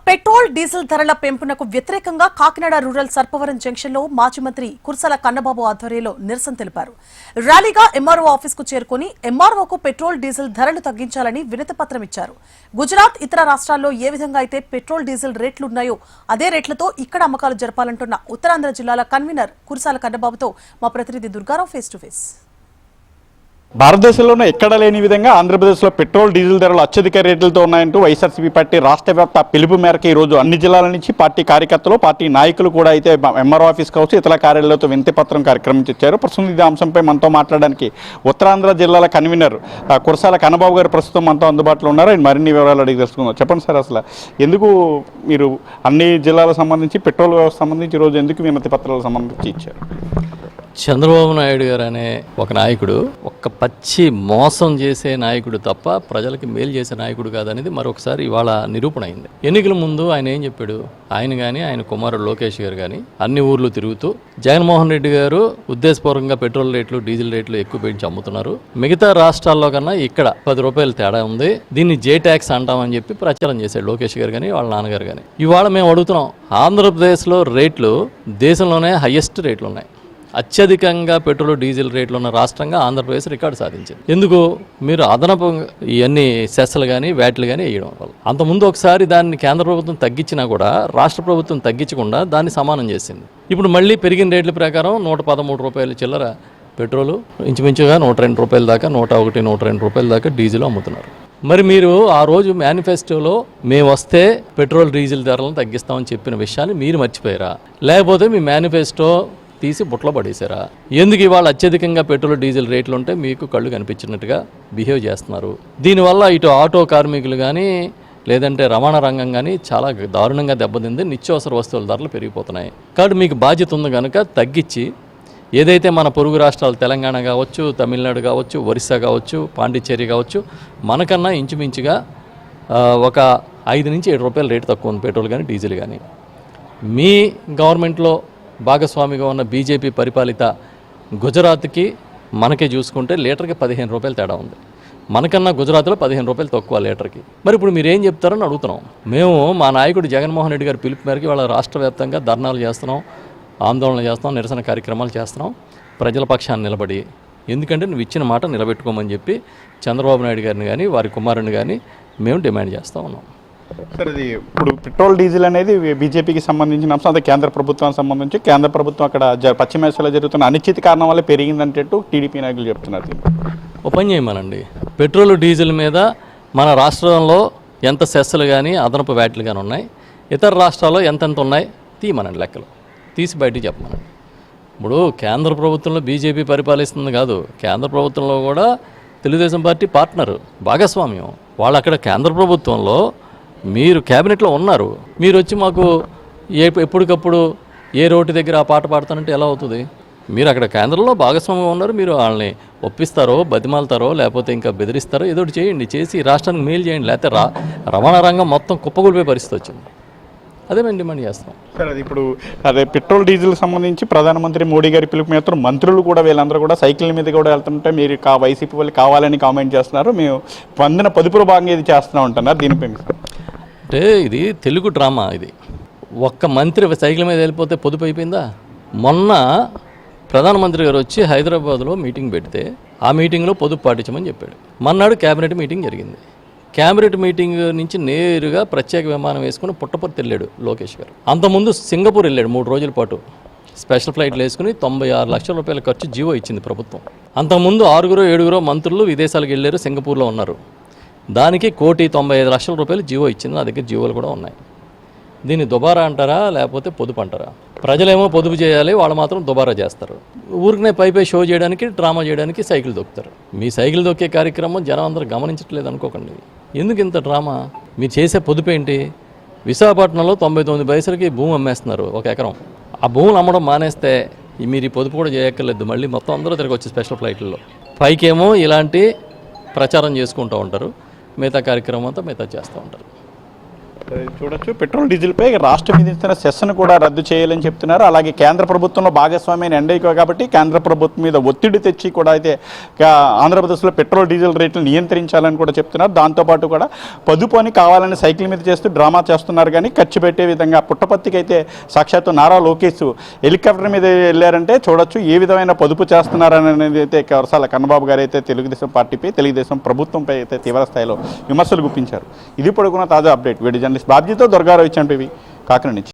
Petrol diesel ధరల పెంపునకు వ్యతిరేకంగా Kakinada rural Sarpavaram junction లో మాజీ మంత్రి కుర్సాల కన్నబాబు ఆధ్వర్యంలో నిరసన తెలిపారు. ర్యాలీగా ఎంఆర్ఓ ఆఫీస్ కు చేరుకుని ఎంఆర్ఓకు పెట్రోల్ డీజిల్ ధరలు తగ్గించాలని వినతి పత్రం ఇచ్చారు. గుజరాత్ ఇతర రాష్ట్రాల్లో ఏ విధంగా అయితే పెట్రోల్ డీజిల్ రేట్లున్నాయో అదే రేట్లతో ఇక్కడ అమ్మకాలు జరపాలంటున్న ఉత్తరాంధ్ర జిల్లాల కన్వీనర్ కుర్సాల కన్నబాబుతో మా ప్రతినిధి దుర్గారావు ఫేస్ టు ఫేస్. భారతదేశంలోనే ఎక్కడ లేని విధంగా ఆంధ్రప్రదేశ్లో పెట్రోల్ డీజిల్ ధరలు అత్యధిక రేట్లతో ఉన్నాయంటూ వైఎస్ఆర్సీపీ పార్టీ రాష్ట్ర వ్యాప్త పిలుపు మేరకు ఈరోజు అన్ని జిల్లాల నుంచి పార్టీ కార్యకర్తలు పార్టీ నాయకులు కూడా అయితే ఎంఆర్ఓ ఆఫీస్ కావచ్చు ఇతర కార్యాలయాలతో వినతి పత్రం కార్యక్రమం ఇచ్చారు. ప్రస్తుతం ఈ అంశంపై మనతో మాట్లాడడానికి ఉత్తరాంధ్ర జిల్లాల కన్వీనర్ కురసాల కన్నబాబు గారు ప్రస్తుతం మనతో అందుబాటులో ఉన్నారు. ఆయన మరిన్ని వివరాలు అడిగి తెలుసుకుందాం. చెప్పండి సార్, అసలు ఎందుకు మీరు అన్ని జిల్లాలకు సంబంధించి పెట్రోల్ వ్యవస్థ సంబంధించి ఈరోజు ఎందుకు వినతి పత్రాలకు సంబంధించి ఇచ్చారు? చంద్రబాబు నాయుడు గారు అనే ఒక నాయకుడు ఒక్క పచ్చి మోసం చేసే నాయకుడు తప్ప ప్రజలకి మేలు చేసే నాయకుడు కాదనేది మరొకసారి ఇవాళ నిరూపణ అయింది. ఎన్నికల ముందు ఆయన ఏం చెప్పాడు? ఆయన కానీ ఆయన కుమారుడు లోకేష్ గారు కానీ అన్ని ఊర్లు తిరుగుతూ జగన్మోహన్ రెడ్డి గారు ఉద్దేశపూర్వకంగా పెట్రోల్ రేట్లు డీజిల్ రేట్లు ఎక్కువ పెంచి అమ్ముతున్నారు, మిగతా రాష్ట్రాల్లో కన్నా ఇక్కడ 10 రూపాయలు తేడా ఉంది, దీన్ని జే ట్యాక్స్ అంటామని చెప్పి ప్రచారం చేశాడు లోకేష్ గారు కానీ వాళ్ళ నాన్నగారు కానీ. ఇవాళ మేము అడుగుతున్నాం, ఆంధ్రప్రదేశ్లో రేట్లు దేశంలోనే హైయెస్ట్ రేట్లు ఉన్నాయి. అత్యధికంగా పెట్రోల్ డీజిల్ రేట్లు ఉన్న రాష్ట్రంగా ఆంధ్రప్రదేశ్ రికార్డు సాధించింది. ఎందుకు? మీరు అదనపు ఇవన్నీ సెస్లు కానీ వ్యాట్లు కానీ వేయడం వల్ల. అంతకుముందు ఒకసారి దాన్ని కేంద్ర ప్రభుత్వం తగ్గించినా కూడా రాష్ట్ర ప్రభుత్వం తగ్గించకుండా దాన్ని సమానం చేసింది. ఇప్పుడు మళ్ళీ పెరిగిన రేట్ల ప్రకారం 113 రూపాయలు చిల్లర పెట్రోలు, ఇంచుమించుగా 102 రూపాయల దాకా, 101, 102 రూపాయల దాకా డీజిల్ అమ్ముతున్నారు. మరి మీరు ఆ రోజు మేనిఫెస్టోలో మేము వస్తే పెట్రోల్ డీజిల్ ధరలను తగ్గిస్తామని చెప్పిన విషయాన్ని మీరు మర్చిపోయారా? లేకపోతే మీ మేనిఫెస్టో తీసి బుట్టలో పడేశారా? ఎందుకు ఇవాళ అత్యధికంగా పెట్రోల్ డీజిల్ రేట్లు ఉంటే మీకు కళ్ళు కనిపించినట్టుగా బిహేవ్ చేస్తున్నారు? దీనివల్ల ఇటు ఆటో కార్మికులు కానీ లేదంటే రవాణా రంగం కానీ చాలా దారుణంగా దెబ్బతింది. నిత్యావసర వస్తువుల ధరలు పెరిగిపోతున్నాయి. కాబట్టి మీకు బాధ్యత ఉంది కనుక తగ్గించి ఏదైతే మన పొరుగు రాష్ట్రాలు తెలంగాణ కావచ్చు, తమిళనాడు కావచ్చు, ఒరిస్సా కావచ్చు, పాండిచ్చేరి కావచ్చు, మనకన్నా ఇంచుమించుగా ఒక 5 నుంచి 7 రూపాయల రేటు తక్కువ ఉంది పెట్రోల్ కానీ డీజిల్ కానీ. మీ గవర్నమెంట్లో భాగస్వామిగా ఉన్న బీజేపీ పరిపాలిత గుజరాత్కి మనకే చూసుకుంటే లీటర్కి 15 రూపాయలు తేడా ఉంది. మనకన్నా గుజరాత్లో 15 రూపాయలు తక్కువ లీటర్కి. మరి ఇప్పుడు మీరు ఏం చెప్తారని అడుగుతున్నాం. మేము మా నాయకుడు జగన్మోహన్ రెడ్డి గారి పిలుపు మేరకు వాళ్ళ రాష్ట్ర వ్యాప్తంగా ధర్నాలు చేస్తున్నాం, ఆందోళన చేస్తున్నాం, నిరసన కార్యక్రమాలు చేస్తున్నాం ప్రజల పక్షాన్ని నిలబడి. ఎందుకంటే నువ్వు ఇచ్చిన మాట నిలబెట్టుకోమని చెప్పి చంద్రబాబు నాయుడు గారిని కానీ వారి కుమారుని కానీ మేము డిమాండ్ చేస్తూ ఉన్నాం. సార్, ఇది ఇప్పుడు పెట్రోల్ డీజిల్ అనేది బీజేపీకి సంబంధించిన అంశం. అదే కేంద్ర ప్రభుత్వానికి సంబంధించి కేంద్ర ప్రభుత్వం అక్కడ పశ్చిమ ఆసియాలో జరుగుతున్న అనిశ్చిత కారణం వల్ల పెరిగిందంటూ టీడీపీ నాయకులు చెప్తున్నారు. ఓ పని చేయమనండి, పెట్రోల్ డీజిల్ మీద మన రాష్ట్రంలో ఎంత సెస్సులు కానీ అదనపు వ్యాట్లు కానీ ఉన్నాయి, ఇతర రాష్ట్రాల్లో ఎంతెంత ఉన్నాయి తీయమనండి, లెక్కలు తీసి బయటికి చెప్పమనండి. ఇప్పుడు కేంద్ర ప్రభుత్వంలో బీజేపీ పరిపాలిస్తుంది కాదు, కేంద్ర ప్రభుత్వంలో కూడా తెలుగుదేశం పార్టీ పార్ట్నరు, భాగస్వామ్యం. వాళ్ళు అక్కడ కేంద్ర ప్రభుత్వంలో మీరు క్యాబినెట్లో ఉన్నారు. మీరు వచ్చి మాకు ఎప్పటికప్పుడు ఏ రోడ్డు దగ్గర ఆ పాట పాడతానంటే ఎలా అవుతుంది? మీరు అక్కడ కేంద్రంలో భాగస్వామ్యం ఉన్నారు. మీరు వాళ్ళని ఒప్పిస్తారో, బతిమాలతారో, లేకపోతే ఇంకా బెదిరిస్తారో ఏదో ఒకటి చేయండి, చేసి రాష్ట్రానికి మేలు చేయండి. లేకపోతే రవాణా రంగం మొత్తం కుప్పగొలిపోయే పరిస్థితి వచ్చింది. అదే మేము డిమాండ్ చేస్తాం. సార్, అది ఇప్పుడు అదే పెట్రోల్ డీజిల్ సంబంధించి ప్రధానమంత్రి మోడీ గారి పిలుపు మేరకు మంత్రులు కూడా వీళ్ళందరూ కూడా సైకిల్ మీద కూడా వెళ్తుంటే మీరు వైసీపీ వాళ్ళు కావాలని కామెంట్ చేస్తున్నారు. మేము పొందిన పొదుపులో భాగంగా ఇది చేస్తూ ఉంటున్నారు. దీనిపై అంటే ఇది తెలుగు డ్రామా. ఇది ఒక్క మంత్రి సైకిల్ మీద వెళ్ళిపోతే పొదుపు అయిపోయిందా? మొన్న ప్రధానమంత్రి గారు వచ్చి హైదరాబాద్లో మీటింగ్ పెడితే ఆ మీటింగ్లో పొదుపు పాటించమని చెప్పాడు. మన్నాడు క్యాబినెట్ మీటింగ్ జరిగింది. క్యాబినెట్ మీటింగ్ నుంచి నేరుగా ప్రత్యేక విమానం వేసుకుని పుట్టపర్తి వెళ్ళాడు లోకేష్ గారు. అంతకుముందు సింగపూర్ వెళ్ళాడు 3 రోజుల పాటు స్పెషల్ ఫ్లైట్లు వేసుకుని. 96 లక్షల రూపాయల ఖర్చు జీవో ఇచ్చింది ప్రభుత్వం. అంతకుముందు 6-7 మంత్రులు విదేశాలకు వెళ్ళారు, సింగపూర్లో ఉన్నారు. దానికి 1,95,00,000 రూపాయలు జీవో ఇచ్చింది. నా దగ్గర జీవోలు కూడా ఉన్నాయి. దీన్ని దుబారా అంటారా లేకపోతే పొదుపు అంటారా? ప్రజలేమో పొదుపు చేయాలి, వాళ్ళు మాత్రం దుబారా చేస్తారు. ఊరికనే పై షో చేయడానికి, డ్రామా చేయడానికి సైకిల్ దొక్కుతారు. మీ సైకిల్ దొక్కే కార్యక్రమం జనం అందరూ గమనించట్లేదు అనుకోకండి. ఎందుకు ఇంత డ్రామా? మీరు చేసే పొదుపు ఏంటి? విశాఖపట్నంలో 99 పైసలకి భూమి అమ్మేస్తున్నారు 1 ఎకరం. ఆ భూములు అమ్మడం మానేస్తే మీరు ఈ పొదుపు కూడా చేయక్కర్లేదు. మళ్ళీ మొత్తం అందరూ తిరిగి వచ్చి స్పెషల్ ఫ్లైట్లలో పైకేమో ఇలాంటి ప్రచారం చేసుకుంటూ ఉంటారు, మిగతా కార్యక్రమం అంతా మిగతా చేస్తూ ఉంటారు. చూడొచ్చు పెట్రోల్ డీజిల్పై రాష్ట్రం విధించిన సెస్ను కూడా రద్దు చేయాలని చెప్తున్నారు. అలాగే కేంద్ర ప్రభుత్వంలో భాగస్వామ్యం ఎన్డీఏ కాబట్టి కేంద్ర ప్రభుత్వం మీద ఒత్తిడి తెచ్చి కూడా అయితే ఆంధ్రప్రదేశ్లో పెట్రోల్ డీజిల్ రేట్లు నియంత్రించాలని కూడా చెప్తున్నారు. దాంతోపాటు కూడా పొదుపు అని కావాలని సైకిల్ మీద చేస్తూ డ్రామా చేస్తున్నారు కానీ ఖర్చు పెట్టే విధంగా పుట్టపర్తికి అయితే సాక్షాత్తు నారా లోకేష్ హెలికాప్టర్ మీద వెళ్ళారంటే చూడొచ్చు ఏ విధమైన పొదుపు చేస్తున్నారనేది అయితే కురసాల కన్నబాబు గారు అయితే తెలుగుదేశం పార్టీపై తెలుగుదేశం ప్రభుత్వంపై అయితే తీవ్ర స్థాయిలో విమర్శలు గుప్పించారు. ఇది పడుకున్న తాజా అప్డేట్. వీడియో జర్నలిస్ట్ బాబ్జీతో దుర్గారావు ఇచ్చాను కాకినాడ నుంచి.